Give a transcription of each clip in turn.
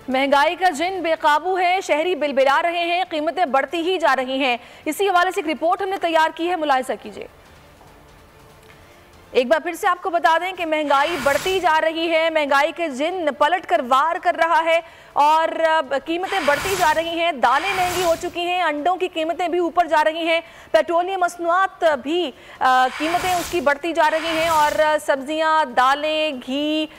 महंगाई का जिन बेकाबू है, शहरी बिलबिला रहे हैं, कीमतें बढ़ती ही जा रही हैं। इसी हवाले से एक रिपोर्ट हमने तैयार की है, मुलाहिजा कीजिए। एक बार फिर से आपको बता दें कि महंगाई बढ़ती जा रही है, महंगाई के जिन पलट कर वार कर रहा है और कीमतें बढ़ती जा रही हैं। दालें महंगी हो चुकी हैं, अंडों की कीमतें भी ऊपर जा रही हैं, पेट्रोलियम मसनूआत भी कीमतें उसकी बढ़ती जा रही हैं और सब्जियां, दालें, घी,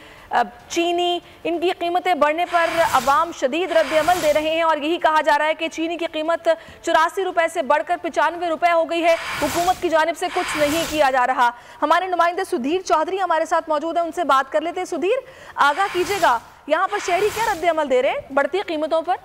चीनी, इनकी कीमतें बढ़ने पर अवाम शदीद रद्द-ए-अमल दे रहे हैं और यही कहा जा रहा है कि चीनी की कीमत 84 रुपए से बढ़कर 95 रुपए हो गई है। हुकूमत की जानिब से कुछ नहीं किया जा रहा। हमारे नुमाइंदे सुधीर चौधरी हमारे साथ मौजूद है, उनसे बात कर लेते हैं। सुधीर, आगाह कीजिएगा, यहाँ पर शहरी क्या रद्द-ए-अमल दे रहे हैं बढ़ती कीमतों पर?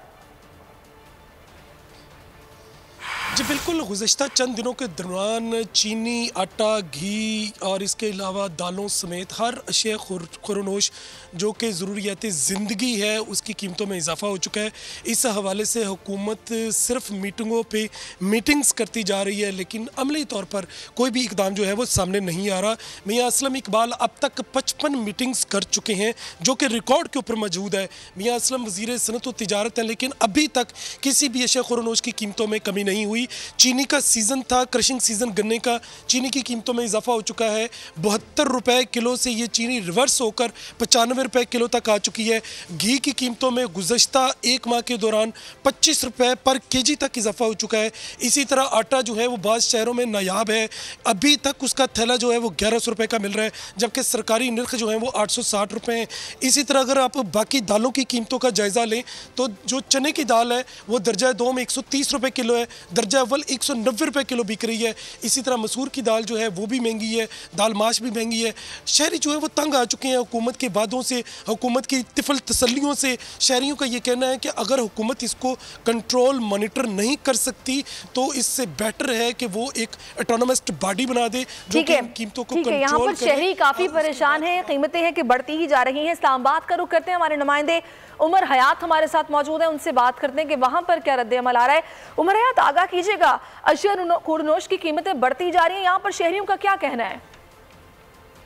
जी बिल्कुल, गुज़श्ता चंद दिनों के दौरान चीनी, आटा, घी और इसके अलावा दालों समेत हर अशिया खुरनोश जो कि ज़रूरियात ज़िंदगी है उसकी कीमतों में इजाफ़ा हो चुका है। इस हवाले से हुकूमत सिर्फ मीटिंगों पे मीटिंग्स करती जा रही है, लेकिन अमली तौर पर कोई भी इकदाम जो है वो सामने नहीं आ रहा। मियाँ असलम इकबाल अब तक 55 मीटिंग्स कर चुके हैं जो कि रिकॉर्ड के ऊपर मौजूद है। मियाँ असलम वज़ीर सनअत व तिजारत हैं, लेकिन अभी तक किसी भी अशिया खुरनोश की कीमतों में कमी नहीं हुई। चीनी का सीज़न था, क्रशिंग सीज़न गन्ने का, चीनी की कीमतों में इजाफा हो चुका है। 72 रुपए किलो से ये चीनी रिवर्स होकर 95 रुपए किलो तक आ चुकी है। घी की कीमतों में गुज़श्ता एक माह के दौरान 25 रुपए पर केजी तक इजाफा हो चुका है। इसी तरह आटा जो है वो बाज़ शहरों में नायाब है, अभी तक उसका थैला जो है वो 1100 रुपए का मिल रहा है, जबकि सरकारी नर्ख जो है वो 860 रुपए हैं। इसी तरह अगर आप बाकी दालों की कीमतों का जायज़ा लें तो जो चने की दाल है वो दर्जा 2 में 130 रुपए किलो है, दर्जा अव्वल 190 रुपए किलो बिक रही है। इसी तरह मसूर की दाल जो है वो भी महंगी है, दाल माश भी महंगी है। शहरी जो है वो तंग आ चुके हैं हुकूमत के वादों से, हुकूमत की तिफल तसल्लियों से। शहरियों का ये कहना है कि अगर हुकूमत इसको कंट्रोल मॉनिटर नहीं कर सकती तो इससे बेटर है कि वो एक ऑटोनोमस बॉडी बना दे जो कि कीमतों को कंट्रोल करे। यहाँ पर शहरी काफ़ी परेशान है, कीमतें हैं कि बढ़ती ही जा रही हैं। इस्लामाबाद का रुख करते हैं, हमारे नुमाइंदे उमर हयात हमारे साथ मौजूद है, उनसे बात करते हैं कि वहां पर क्या रद्द-ए-अमल आ रहा है। उमर हयात, आगाह कीजिएगा, अशिया खुरनोश की कीमतें बढ़ती जा रही हैं, यहाँ पर शहरियों का क्या कहना है?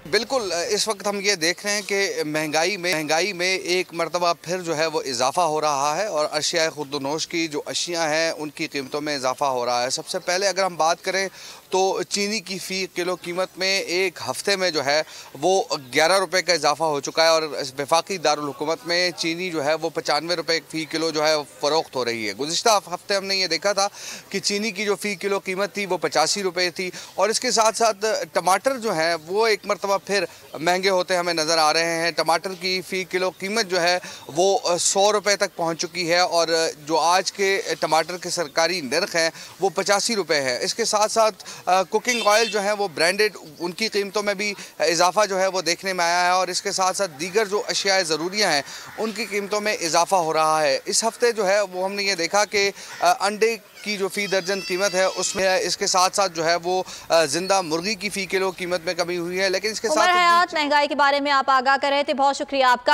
बिल्कुल, इस वक्त हम ये देख रहे हैं कि महंगाई में एक मरतबा फिर जो है वो इजाफा हो रहा है और अशिया खुर्दनोश की जो अशिया हैं उनकी कीमतों में इजाफा हो रहा है। सबसे पहले अगर हम बात करें तो चीनी की फ़ी किलो कीमत में एक हफ़्ते में जो है वो 11 रुपये का इजाफा हो चुका है और वफाकी दारुल हुकूमत में चीनी जो है वो 95 रुपये फ़ी किलो जो है फ़रोख्त हो रही है। गुज़िश्ता हफ़्ते हमने ये देखा था कि चीनी की जो फ़ी किलो कीमत थी वो 85 रुपये थी और इसके साथ साथ टमाटर जो है वो एक मरतबा फिर महंगे होते हमें नज़र आ रहे हैं। टमाटर की फ़ी किलो कीमत जो है वो 100 रुपये तक पहुँच चुकी है और जो आज के टमाटर के सरकारी नर्ख हैं वो 85 रुपये है। इसके साथ साथ कुकिंग ऑयल जो है वो ब्रांडेड, उनकी कीमतों में भी इजाफा जो है वो देखने में आया है और इसके साथ साथ दीगर जो अशिया ज़रूरियाँ हैं उनकी कीमतों में इजाफा हो रहा है। इस हफ्ते जो है वो हमने ये देखा कि अंडे की जो फ़ी दर्जन कीमत है उसमें है, इसके साथ साथ जो है वो जिंदा मुर्गी की फ़ी किलो कीमत में कमी हुई है। लेकिन इसके साथ महंगाई के बारे में आप आगाह कर रहे थे, बहुत शुक्रिया आपका।